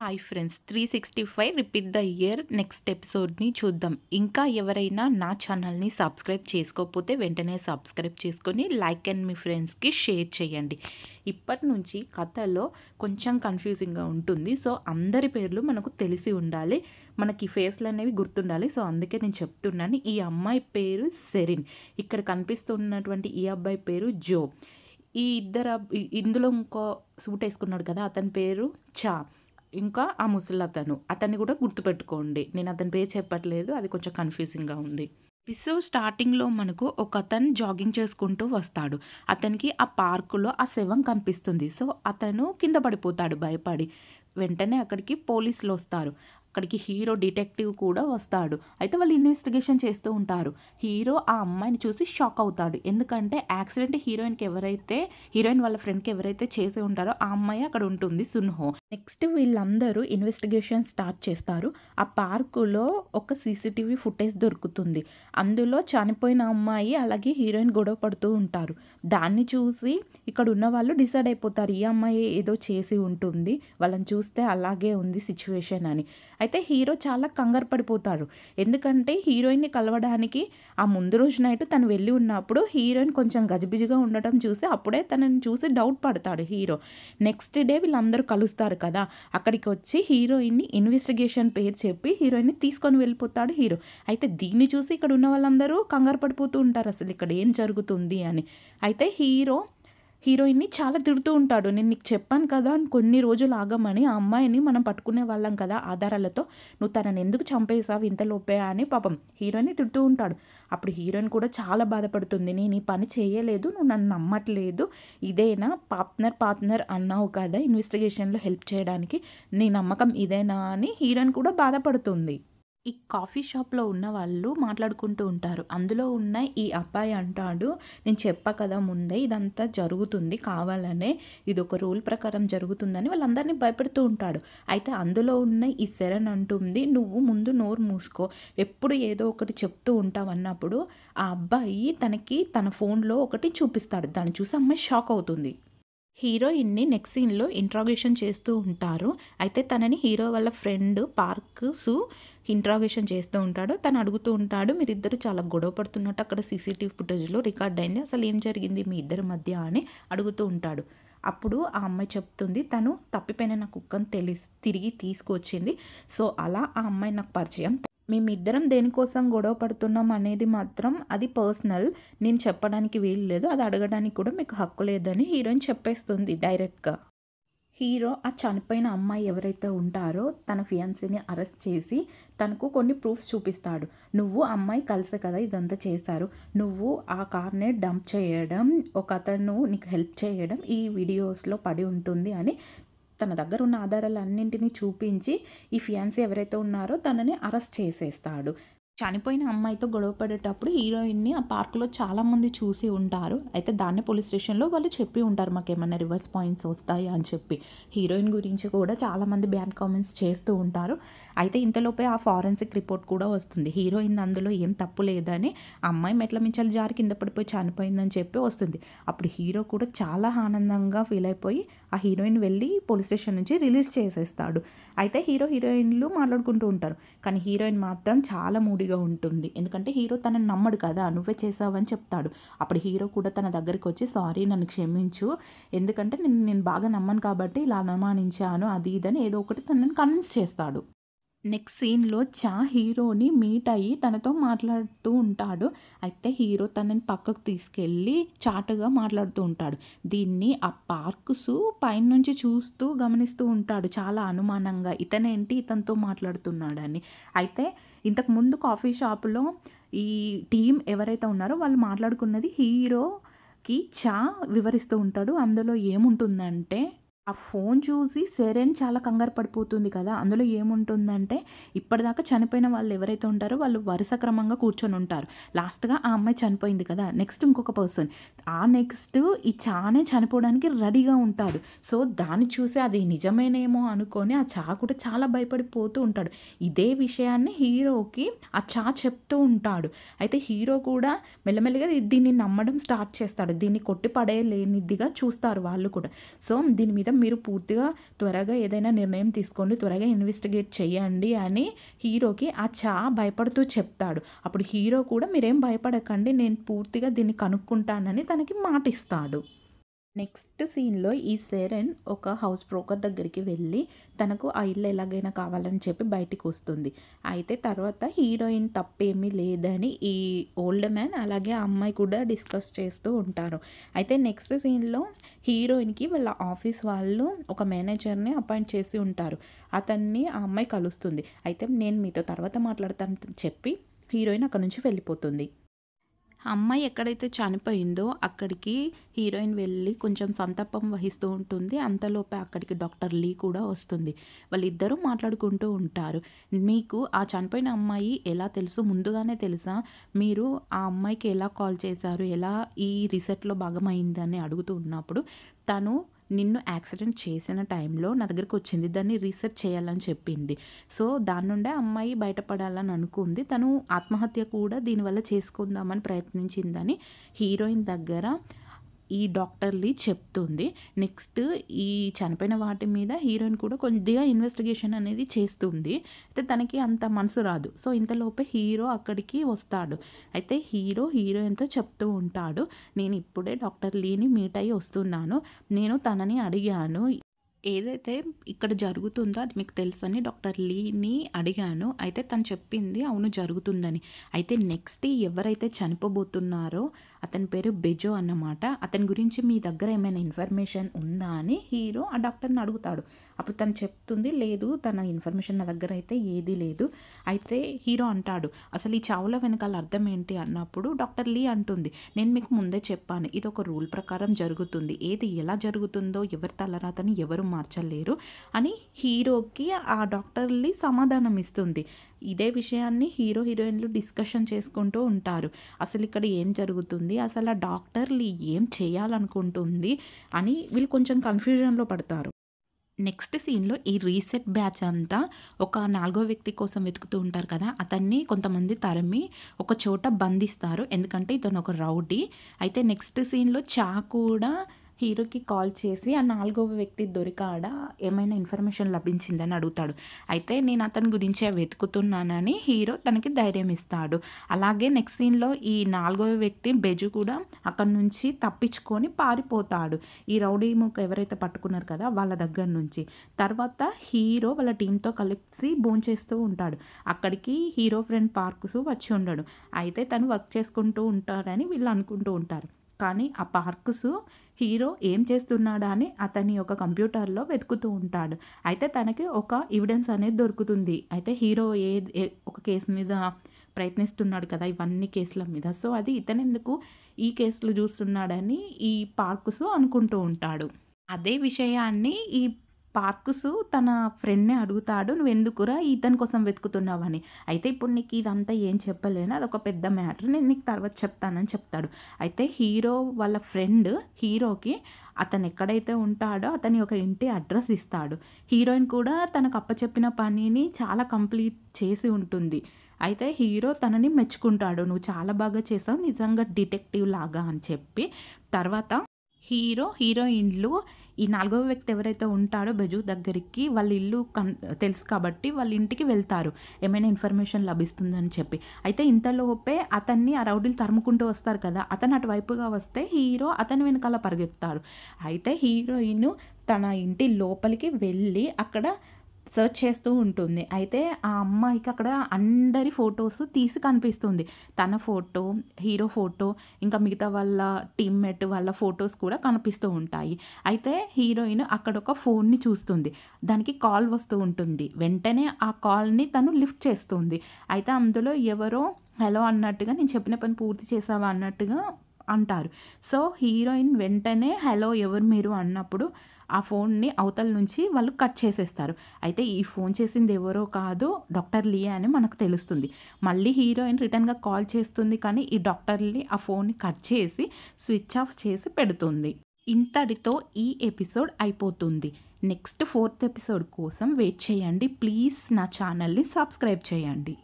Hi friends 365 repeat the year next ఎపిసోడ్ని చూద్దాం. ఇంకా ఎవరైనా నా ఛానల్ని సబ్స్క్రైబ్ చేసుకోకపోతే వెంటనే సబ్స్క్రైబ్ చేసుకొని లైక్ అండ్ మీ ఫ్రెండ్స్కి షేర్ చేయండి. ఇప్పటి నుంచి కథలో కొంచెం కన్ఫ్యూజింగ్గా ఉంటుంది. సో అందరి పేర్లు మనకు తెలిసి ఉండాలి, మనకి ఫేస్లు అనేవి గుర్తుండాలి. సో అందుకే నేను చెప్తున్నాను. ఈ అమ్మాయి పేరు సెరిన్, ఇక్కడ కనిపిస్తున్నటువంటి ఈ అబ్బాయి పేరు జో. ఈ ఇద్దరు ఇందులో ఇంకో సూట్ వేసుకున్నాడు కదా, అతని పేరు చా. ఇంకా ఆ ముసలతను, అతన్ని కూడా గుర్తుపెట్టుకోండి. నేను అతని పేరు చెప్పట్లేదు, అది కొంచెం కన్ఫ్యూజింగ్గా ఉంది. ఎపిసోడ్ స్టార్టింగ్లో మనకు ఒక అతను జాగింగ్ చేసుకుంటూ వస్తాడు. అతనికి ఆ పార్కులో ఆ శవం కనిపిస్తుంది. సో అతను కింద పడిపోతాడు భయపడి. వెంటనే అక్కడికి పోలీసులు వస్తారు. అక్కడికి హీరో డిటెక్టివ్ కూడా వస్తాడు. అయితే వాళ్ళు ఇన్వెస్టిగేషన్ చేస్తూ ఉంటారు. హీరో ఆ అమ్మాయిని చూసి షాక్ అవుతాడు. ఎందుకంటే యాక్సిడెంట్ హీరోయిన్ వాళ్ళ ఫ్రెండ్కి ఎవరైతే చేసి ఉంటారో ఆ అమ్మాయి అక్కడ ఉంటుంది, సున్హో. నెక్స్ట్ వీళ్ళందరూ ఇన్వెస్టిగేషన్ స్టార్ట్ చేస్తారు. ఆ పార్కులో ఒక సీసీటీవీ ఫుటేజ్ దొరుకుతుంది. అందులో చనిపోయిన అమ్మాయి అలాగే హీరోయిన్ గొడవ పడుతూ ఉంటారు. దాన్ని చూసి ఇక్కడ ఉన్న వాళ్ళు డిసైడ్ అయిపోతారు, ఈ అమ్మాయి ఏదో చేసి ఉంటుంది, వాళ్ళని చూస్తే అలాగే ఉంది సిచ్యువేషన్ అని. అయితే హీరో చాలా కంగారు పడిపోతాడు. ఎందుకంటే హీరోయిన్ని కలవడానికి ఆ ముందు రోజు నైట్ తను వెళ్ళి ఉన్నప్పుడు హీరోయిన్ కొంచెం గజిబిజిగా ఉండటం చూసి అప్పుడే తనని చూసి డౌట్ పడతాడు హీరో. నెక్స్ట్ డే వీళ్ళందరూ కలుస్తారు కదా, అక్కడికి వచ్చి హీరోయిన్ని ఇన్వెస్టిగేషన్ పేరు చెప్పి హీరోయిన్ని తీసుకొని వెళ్ళిపోతాడు హీరో. అయితే దీన్ని చూసి ఇక్కడ ఉన్న వాళ్ళందరూ కంగారు పడిపోతూ ఉంటారు, అసలు ఇక్కడ ఏం జరుగుతుంది అని. అయితే హీరోయిన్ని చాలా తిడుతూ ఉంటాడు. నేను నీకు చెప్పాను కదా కొన్ని రోజులు ఆగమని, ఆ అమ్మాయిని మనం పట్టుకునే వాళ్ళం కదా ఆధారాలతో, నువ్వు తనని ఎందుకు చంపేసావు ఇంతలోపే అని పాపం హీరోయిన్ని తిడుతూ ఉంటాడు. అప్పుడు హీరోయిన్ కూడా చాలా బాధపడుతుంది. నేను ఈ పని చేయలేదు, నువ్వు నన్ను నమ్మట్లేదు, ఇదేనా పార్ట్నర్ అన్నావు కదా ఇన్వెస్టిగేషన్లో హెల్ప్ చేయడానికి, నీ నమ్మకం ఇదేనా అని హీరోయిన్ కూడా బాధపడుతుంది. ఈ కాఫీ షాప్లో ఉన్న వాళ్ళు మాట్లాడుకుంటూ ఉంటారు. అందులో ఉన్న ఈ అబ్బాయి అంటాడు, నేను చెప్పా కదా ముందే ఇదంతా జరుగుతుంది కావాలనే, ఇది ఒక రూల్ ప్రకారం జరుగుతుందని వాళ్ళందరినీ భయపెడుతూ ఉంటాడు. అయితే అందులో ఉన్న ఈ సెరన్ అంటుంది, నువ్వు ముందు నోరు మూసుకో, ఎప్పుడు ఏదో ఒకటి చెప్తూ ఉంటావు అన్నప్పుడు ఆ అబ్బాయి తనకి తన ఫోన్లో ఒకటి చూపిస్తాడు. దాన్ని చూసి అమ్మాయి షాక్ అవుతుంది. హీరోయిన్ని నెక్స్ట్ సీన్లో ఇంట్రాగేషన్ చేస్తూ ఉంటారు. అయితే తనని హీరో వాళ్ళ ఫ్రెండ్ పార్క్స్ ఇంట్రాగేషన్ చేస్తూ ఉంటాడు. తను అడుగుతూ ఉంటాడు, మీరిద్దరు చాలా గొడవ పడుతున్నట్టు అక్కడ సీసీటీవీ ఫుటేజ్లో రికార్డ్ అయింది, అసలు ఏం జరిగింది మీ ఇద్దరి మధ్య అని అడుగుతూ ఉంటాడు. అప్పుడు ఆ అమ్మాయి చెప్తుంది, తను తప్పిపోయిన నా కుక్కను తిరిగి తీసుకొచ్చింది. సో అలా ఆ అమ్మాయి నాకు పరిచయం. మేమిద్దరం దేనికోసం గొడవ పడుతున్నాం అనేది మాత్రం అది పర్సనల్, నేను చెప్పడానికి వీలు లేదు, అది అడగడానికి కూడా మీకు హక్కు లేదని హీరోయిన్ చెప్పేస్తుంది డైరెక్ట్గా. హీరో ఆ చనిపోయిన అమ్మాయి ఎవరైతే ఉంటారో తన ఫియాన్సీని అరెస్ట్ చేసి తనకు కొన్ని ప్రూఫ్స్ చూపిస్తాడు. నువ్వు అమ్మాయి కలిసే కదా ఇదంతా చేశారు, నువ్వు ఆ కార్ని డంప్ చేయడం, ఒక అతను నీకు హెల్ప్ చేయడం ఈ వీడియోస్లో పడి ఉంటుంది అని తన దగ్గర ఉన్న ఆధారాలన్నింటినీ చూపించి ఈ ఫియాన్సీ ఎవరైతే ఉన్నారో తనని అరెస్ట్ చేసేస్తాడు. చనిపోయిన అమ్మాయితో గొడవ పడేటప్పుడు హీరోయిన్ని ఆ పార్కులో చాలామంది చూసి ఉంటారు. అయితే దాన్ని పోలీస్ స్టేషన్లో వాళ్ళు చెప్పి ఉంటారు, మాకు ఏమన్నా రివర్స్ పాయింట్స్ వస్తాయి అని చెప్పి. హీరోయిన్ గురించి కూడా చాలామంది బ్యాడ్ కామెంట్స్ చేస్తూ ఉంటారు. అయితే ఇంతలోపే ఆ ఫారెన్సిక్ రిపోర్ట్ కూడా వస్తుంది. హీరోయిన్ అందులో ఏం తప్పు లేదని, అమ్మాయి మెట్ల మించాలి జారి కింద పడిపోయి చనిపోయిందని చెప్పి వస్తుంది. అప్పుడు హీరో కూడా చాలా ఆనందంగా ఫీల్ అయిపోయి ఆ హీరోయిన్ వెళ్ళి పోలీస్ స్టేషన్ నుంచి రిలీజ్ చేసేస్తాడు. అయితే హీరోయిన్లు మాట్లాడుకుంటూ ఉంటారు. కానీ హీరోయిన్ మాత్రం చాలా మూడీగా ఉంటుంది. ఎందుకంటే హీరో తనని నమ్మడు కదా, నువ్వే చేసావని చెప్తాడు. అప్పుడు హీరో కూడా తన దగ్గరికి వచ్చి, సారీ నన్ను క్షమించు, ఎందుకంటే నేను బాగా నమ్మను కాబట్టి ఇలా అనుమానించాను, అది ఇదని ఏదో ఒకటి తనని కన్విన్స్ చేస్తాడు. నెక్స్ట్ సీన్లో హీరోని మీట్ అయ్యి తనతో మాట్లాడుతూ ఉంటాడు. అయితే హీరో తనని పక్కకు తీసుకెళ్ళి చాటుగా మాట్లాడుతూ ఉంటాడు. దీన్ని ఆ పార్క్స్ పైనుంచి చూస్తూ గమనిస్తూ ఉంటాడు చాలా అనుమానంగా, ఇతనేంటి ఇతనితో మాట్లాడుతున్నాడని. అయితే ఇంతకుముందు కాఫీ షాపులో ఈ టీం ఎవరైతే ఉన్నారో వాళ్ళు మాట్లాడుకున్నది హీరోకి వివరిస్తూ ఉంటాడు. అందులో ఏముంటుందంటే, ఆ ఫోన్ చూసి సెరెన్ చాలా కంగారు పడిపోతుంది కదా, అందులో ఏముంటుందంటే ఇప్పటిదాకా చనిపోయిన వాళ్ళు ఎవరైతే ఉంటారో వాళ్ళు వరుస క్రమంగా కూర్చొని ఉంటారు. లాస్ట్గా ఆ అమ్మాయి చనిపోయింది కదా, నెక్స్ట్ ఇంకొక పర్సన్, ఆ నెక్స్ట్ ఈ చానే చనిపోవడానికి రెడీగా ఉంటాడు. సో దాన్ని చూసి అది నిజమేనేమో అనుకొని ఆ కూడా చాలా భయపడిపోతూ ఉంటాడు. ఇదే విషయాన్ని హీరోకి ఆ చెప్తూ ఉంటాడు. అయితే హీరో కూడా మెల్లమెల్లగా దీన్ని నమ్మడం స్టార్ట్ చేస్తాడు. దీన్ని కొట్టి పడేయలేనిదిగా చూస్తారు వాళ్ళు కూడా. సో దీని మీద మీరు పూర్తిగా త్వరగా ఏదైనా నిర్ణయం తీసుకోండి, త్వరగా ఇన్వెస్టిగేట్ చేయండి అని హీరోకి ఆ చా భయపడుతూ చెప్తాడు. అప్పుడు హీరో కూడా మీరేం భయపడకండి, నేను పూర్తిగా దీన్ని కనుక్కుంటానని తనకి మాటిస్తాడు. నెక్స్ట్ సీన్‌లో ఈ సెరెన్ ఒక హౌస్ బ్రోకర్ దగ్గరికి వెళ్ళి తనకు ఆ ఇల్లు ఎలాగైనా కావాలని చెప్పి బయటికొస్తుంది. అయితే తర్వాత హీరోయిన్ తప్పేమీ లేదని ఈ ఓల్డ్ మ్యాన్ అలాగే ఆ అమ్మాయి కూడా డిస్కస్ చేస్తూ ఉంటారు. అయితే నెక్స్ట్ సీన్‌లో హీరోయిన్‌కి వాళ్ళ ఆఫీస్ వాళ్ళు ఒక మేనేజర్‌ని అపాయింట్ చేసి ఉంటారు. అతన్ని ఆ అమ్మాయి కలుస్తుంది. అయితే నేను మీతో తర్వాత మాట్లాడతాను చెప్పి హీరోయిన్ అక్కడి నుంచి వెళ్ళిపోతుంది. ఆ అమ్మాయి ఎక్కడైతే చనిపోయిందో అక్కడికి హీరోయిన్ వెళ్ళి కొంచెం సంతాపం వహిస్తూ ఉంటుంది. అంతలోపే అక్కడికి డాక్టర్ లీ కూడా వస్తుంది. వాళ్ళిద్దరూ మాట్లాడుకుంటూ ఉంటారు. మీకు ఆ చనిపోయిన అమ్మాయి ఎలా తెలుసు? ముందుగానే తెలుసా? మీరు ఆ అమ్మాయికి ఎలా కాల్ చేశారు? ఎలా ఈ రిసెర్చ్‌లో భాగమైందని అడుగుతూ ఉన్నప్పుడు తను నిన్ను యాక్సిడెంట్ చేసిన టైంలో నా దగ్గరకొచ్చింది. దాన్ని రీసెర్చ్ చేయాలని చెప్పింది. సో, దాని నుండే ఆ అమ్మాయి బయటపడాలని అనుకుంది. తను ఆత్మహత్య కూడా దీనివల్ల చేసుకుందామని ప్రయత్నించిందని హీరోయిన్ దగ్గర ఈ డాక్టర్ లీ చెప్తుంది. నెక్స్ట్ ఈ చనిపోయిన వాటి మీద హీరోయిన్ కూడా కొద్దిగా ఇన్వెస్టిగేషన్ అనేది చేస్తుంది. అయితే తనకి అంత మనసు రాదు. సో, ఇంతలోపే హీరో అక్కడికి వస్తాడు. అయితే హీరో హీరోయిన్‌తో చెప్తూ ఉంటాడు, నేను ఇప్పుడే డాక్టర్ లీని మీట్ అయ్యి వస్తున్నాను. నేను తనని అడిగాను. ఏదైతే ఇక్కడ జరుగుతుందో అది మీకు తెలుసని డాక్టర్ లీని అడిగాను. అయితే తను చెప్పింది అవును జరుగుతుందని. అయితే నెక్స్ట్ ఎవరైతే చనిపోబోతున్నారో అతని పేరు బెజో అన్నమాట. అతని గురించి మీ దగ్గర ఏమైనా ఇన్ఫర్మేషన్ ఉందా అని హీరో ఆ డాక్టర్‌ని అడుగుతాడు. అప్పుడు తను చెప్తుంది, లేదు తన ఇన్ఫర్మేషన్ నా దగ్గర అయితే ఏదీ లేదు. అయితే హీరో అంటాడు, అసలు ఈ చావుల వెనకాల అర్థం ఏంటి అన్నప్పుడు డాక్టర్ లీ అంటుంది, నేను మీకు ముందే చెప్పాను ఇది ఒక రూల్ ప్రకారం జరుగుతుంది. ఏది ఎలా జరుగుతుందో ఎవరి తలరాతని ఎవరు మార్చలేరు అని హీరోకి ఆ డాక్టర్ లీ సమాధానం ఇస్తుంది. ఇదే విషయాన్ని హీరో హీరోయిన్లు డిస్కషన్ చేసుకుంటూ ఉంటారు. అసలు ఇక్కడ ఏం జరుగుతుంది? అసలు ఆ డాక్టర్ లీ ఏం చేయాలనుకుంటుంది అని వీళ్ళు కొంచెం కన్‌ఫ్యూజన్‌లో పడతారు. నెక్స్ట్ సీన్‌లో ఈ రీసెట్ బ్యాచ్ అంతా ఒక నాలుగో వ్యక్తి కోసం వెతుకుతూ ఉంటారు కదా! అతన్ని కొంతమంది తరిమి ఒక చోట బంధిస్తారు. ఎందుకంటే ఇతను ఒక రౌడీ. అయితే నెక్స్ట్ సీన్‌లో చా కూడా హీరోకి కాల్ చేసి ఆ నాలుగవ వ్యక్తి దొరికాడా? ఏమైనా ఇన్ఫర్మేషన్ లభించిందని అడుగుతాడు. అయితే నేను అతని గురించే వెతుకుతున్నానని హీరో తనకి ధైర్యం ఇస్తాడు. అలాగే నెక్స్ట్ సీన్‌లో ఈ నాలుగవ వ్యక్తి బెజు కూడా అక్కడి నుంచి తప్పించుకొని పారిపోతాడు. ఈ రౌడీ మూక ఎవరైతే పట్టుకున్నారు కదా! వాళ్ళ దగ్గర నుంచి. తర్వాత హీరో వాళ్ళ టీమ్‌తో కలిసి భోంచేస్తూ ఉంటాడు. అక్కడికి హీరో ఫ్రెండ్ పార్కుసు వచ్చి ఉండడు. అయితే తను వర్క్ చేసుకుంటూ ఉంటాడని వీళ్ళు అనుకుంటూ ఉంటారు. కానీ ఆ పార్కుసు హీరో ఏం చేస్తున్నాడా అని అతని యొక్క కంప్యూటర్‌లో వెతుకుతూ ఉంటాడు. అయితే తనకి ఒక ఎవిడెన్స్ అనేది దొరుకుతుంది. అయితే హీరో ఒక కేస్ మీద ప్రయత్నిస్తున్నాడు కదా! ఇవన్నీ కేసుల మీద. సో, అది ఇతనెందుకు ఈ కేసులు చూస్తున్నాడని ఈ పార్కుసు అనుకుంటూ ఉంటాడు. అదే విషయాన్ని ఈ పార్కుసు తన ఫ్రెండ్‌ని అడుగుతాడు, "నువ్వెందుకురా ఇతని కోసం వెతుకుతున్నావని?" అయితే ఇప్పుడు నీకు ఇదంతా ఏం చెప్పలేను. అదొక పెద్ద మ్యాటర్. నేను నీకు తర్వాత చెప్తానని చెప్తాడు. అయితే హీరో వాళ్ళ ఫ్రెండ్ హీరోకి అతను ఎక్కడైతే ఉంటాడో అతని యొక్క ఇంటి అడ్రస్ ఇస్తాడు. హీరోయిన్ కూడా తనకు అప్పచెప్పిన పనిని చాలా కంప్లీట్ చేసి ఉంటుంది. అయితే హీరో తనని మెచ్చుకుంటాడు. "నువ్వు చాలా బాగా చేసావు. నిజంగా డిటెక్టివ్ లాగా" అని చెప్పి. తర్వాత హీరో, హీరోయిన్‌లు ఈ నాలుగవ వ్యక్తి ఎవరైతే ఉంటాడో బెజు దగ్గరికి వాళ్ళ ఇల్లు తెలుసు కాబట్టి వాళ్ళ ఇంటికి వెళ్తారు. ఏమైనా ఇన్ఫర్మేషన్ లభిస్తుందని చెప్పి. అయితే ఇంతలోపే అతన్ని ఆ రౌడీలు తరుముకుంటూ వస్తారు కదా! అతను అటువైపుగా వస్తే హీరో అతని వెనకాల పరిగెత్తారు. అయితే హీరోయిన్ తన ఇంటి లోపలికి వెళ్ళి అక్కడ సెర్చ్ చేస్తూ ఉంటుంది. అయితే ఆ అమ్మాయికి అక్కడ అందరి ఫోటోస్ తీసి కనిపిస్తుంది. తన ఫోటో, హీరో ఫోటో, ఇంకా మిగతా వాళ్ళ టీమ్‌మేట్ వాళ్ళ ఫోటోస్ కూడా కనిపిస్తూ ఉంటాయి. అయితే హీరోయిన్ అక్కడ ఒక ఫోన్‌ని చూస్తుంది. దానికి కాల్ వస్తూ ఉంటుంది. వెంటనే ఆ కాల్‌ని తను లిఫ్ట్ చేస్తుంది. అయితే అందులో ఎవరో హలో అన్నట్టుగా, నేను చెప్పిన పని పూర్తి చేశావా అన్నట్టుగా అంటారు. సో, హీరోయిన్ వెంటనే హలో ఎవరు మీరు అన్నప్పుడు ఆ ఫోన్‌ని అవతల నుంచి వాళ్ళు కట్ చేసేస్తారు. అయితే ఈ ఫోన్ చేసింది ఎవరో కాదు డాక్టర్ లీ అని మనకు తెలుస్తుంది. మళ్ళీ హీరోయిన్ రిటర్న్‌గా కాల్ చేస్తుంది కానీ ఈ డాక్టర్ లీ ఆ ఫోన్‌ని కట్ చేసి స్విచ్ ఆఫ్ చేసి పెడుతుంది. ఇంతటితో ఈ ఎపిసోడ్ అయిపోతుంది. నెక్స్ట్ 4థ్ ఎపిసోడ్ కోసం వెయిట్ చేయండి. ప్లీజ్ నా ఛానల్‌ని సబ్స్క్రైబ్ చేయండి.